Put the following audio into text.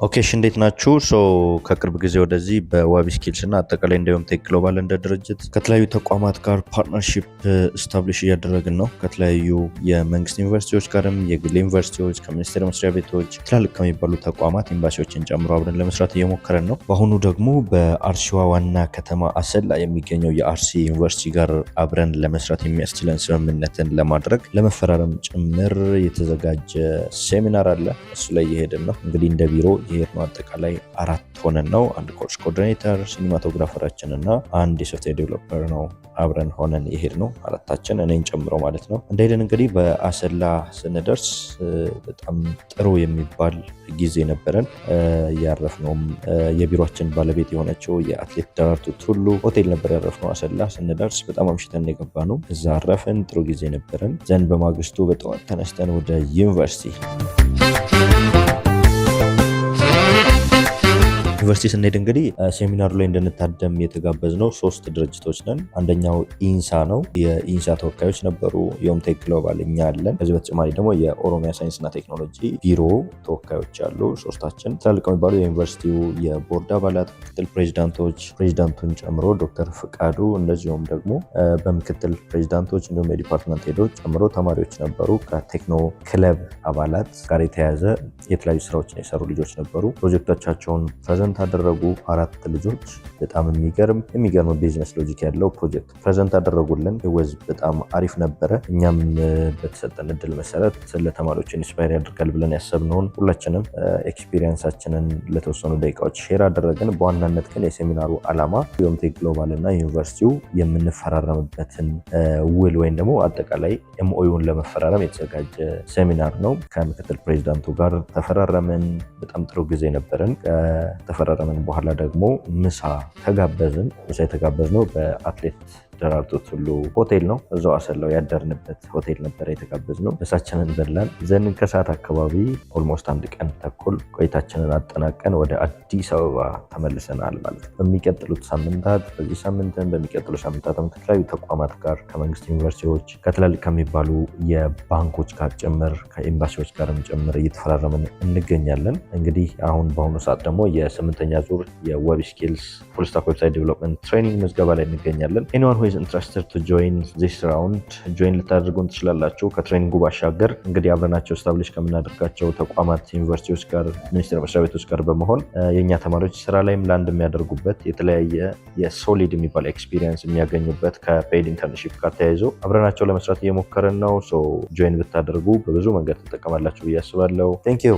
ኦኬ እሺ እንዴት ናችሁ? ከቅርብ ጊዜ ወደዚህ በዋቢ ስኪልስ እና አጠቃላይ እንዲሁም ቴክ ግሎባል እንደ ድርጅት ከተለያዩ ተቋማት ጋር ፓርትነርሺፕ ስታብሊሽ እያደረግን ነው። ከተለያዩ የመንግስት ዩኒቨርሲቲዎች ጋርም የግል ዩኒቨርሲቲዎች ከሚኒስቴር መስሪያ ቤቶች ትላልቅ ከሚባሉ ተቋማት ኤምባሲዎችን ጨምሮ አብረን ለመስራት እየሞከረን ነው። በአሁኑ ደግሞ በአርሲዋ ዋና ከተማ አሰላ የሚገኘው የአርሲ ዩኒቨርሲቲ ጋር አብረን ለመስራት የሚያስችለን ስምምነትን ለማድረግ ለመፈራረም ጭምር የተዘጋጀ ሴሚናር አለ። እሱ ላይ እየሄድን ነው። እንግዲህ እንደ ቢሮ ይሄድ ነው። አጠቃላይ 4 ሆነን ነው። አንድ ኮርስ ኮኦርዲኔተር፣ ሲኒማቶግራፈራችን እና አንድ የሶፍትዌር ዴቨሎፐር ነው አብረን ሆነን ይሄድ ነው። አራታችን እኔን ጨምሮ ማለት ነው። እንደሄድን እንግዲህ በአሰላ ስንደርስ በጣም ጥሩ የሚባል ጊዜ ነበረን። ያረፍነውም የቢሮችን ባለቤት የሆነችው የአትሌት ደራርቱ ቱሉ ሆቴል ነበር ያረፍነው። አሰላ ስንደርስ በጣም አምሽተን የገባ ነው። እዛ አረፍን። ጥሩ ጊዜ ነበረን። ዘንድ በማግስቱ በጠዋት ተነስተን ወደ ዩኒቨርሲቲ ስንሄድ እንግዲህ ሴሚናሩ ላይ እንድንታደም የተጋበዝ ነው 3 ድርጅቶች ነን። አንደኛው ኢንሳ ነው። የኢንሳ ተወካዮች ነበሩ። ቴክ ግሎባል እኛ አለን። ከዚህ በተጨማሪ ደግሞ የኦሮሚያ ሳይንስና ቴክኖሎጂ ቢሮ ተወካዮች አሉ። 3ታችን ትላልቅ የሚባሉ የዩኒቨርሲቲው የቦርድ አባላት፣ ምክትል ፕሬዚዳንቶች፣ ፕሬዚዳንቱን ጨምሮ ዶክተር ፍቃዱ፣ እንደዚሁም ደግሞ በምክትል ፕሬዚዳንቶች እንዲሁም የዲፓርትመንት ሄዶች ጨምሮ ተማሪዎች ነበሩ። ከቴክኖ ክለብ አባላት ጋር የተያያዘ የተለያዩ ስራዎችን የሰሩ ልጆች ነበሩ። ፕሮጀክቶቻቸውን ፕሬዘንት አደረጉ። 4 ልጆች በጣም የሚገርም ቢዝነስ ሎጂክ ያለው ፕሮጀክት ፕሬዘንት አደረጉልን። ወዝ በጣም አሪፍ ነበረ። እኛም በተሰጠን እድል መሰረት ለተማሪዎች ኢንስፓየር ያደርጋል ብለን ያሰብነውን ሁላችንም ኤክስፒሪየንሳችንን ለተወሰኑ ደቂቃዎች ሼር አደረግን። በዋናነት ግን የሴሚናሩ ዓላማ ቴክ ግሎባል እና ዩኒቨርሲቲው የምንፈራረምበትን ውል ወይም ደግሞ አጠቃላይ ኤምኦዩን ለመፈራረም የተዘጋጀ ሴሚናር ነው። ከምክትል ፕሬዚዳንቱ ጋር ተፈራረምን። በጣም ጥሩ ጊዜ ነበረን። ተፈራረምን በኋላ ደግሞ ምሳ ተጋበዝን። ምሳ የተጋበዝነው በአትሌት ደራርቱ ቱሉ ሆቴል ነው። እዛው አሰላው ያደርንበት ሆቴል ነበር የተጋበዝነው። ምሳችንን በላን። ዘን ከሰዓት አካባቢ ኦልሞስት 1 ቀን ተኩል ቆይታችንን አጠናቀን ወደ አዲስ አበባ ተመልሰናል ማለት ነው። በሚቀጥሉት ሳምንታት በዚህ ሳምንትን በሚቀጥሉ ሳምንታትም ከተለያዩ ተቋማት ጋር ከመንግስት ዩኒቨርሲቲዎች ከትላልቅ ከሚባሉ የባንኮች ጋር ጭምር ከኤምባሲዎች ጋርም ጭምር እየተፈራረምን እንገኛለን። እንግዲህ አሁን በአሁኑ ሰዓት ደግሞ የ8ኛ ዙር የዌብ ስኪልስ ፉል ስታክ ዌብሳይት ዴቨሎፕመንት ትሬኒንግ ምዝገባ ላይ እንገኛለን። ኢንትረስትድ ቱ ጆይን ዚስ ራውንድ ጆይን ልታደርጉን ትችላላችሁ። ከትሬኒንጉ ባሻገር እንግዲህ አብረናቸው ስታብሊሽ ከምናደርጋቸው ተቋማት ዩኒቨርሲቲዎች ጋር ሚኒስቴር መስሪያ ቤቶች ጋር በመሆን የእኛ ተማሪዎች ስራ ላይም ላንድ የሚያደርጉበት የተለያየ የሶሊድ የሚባል ኤክስፒሪየንስ የሚያገኙበት ከፔይድ ኢንተርንሺፕ ጋር ተያይዞ አብረናቸው ለመስራት እየሞከርን ነው። ጆይን ብታደርጉ በብዙ መንገድ ትጠቀማላችሁ ብዬ አስባለሁ። ቴንክ ዩ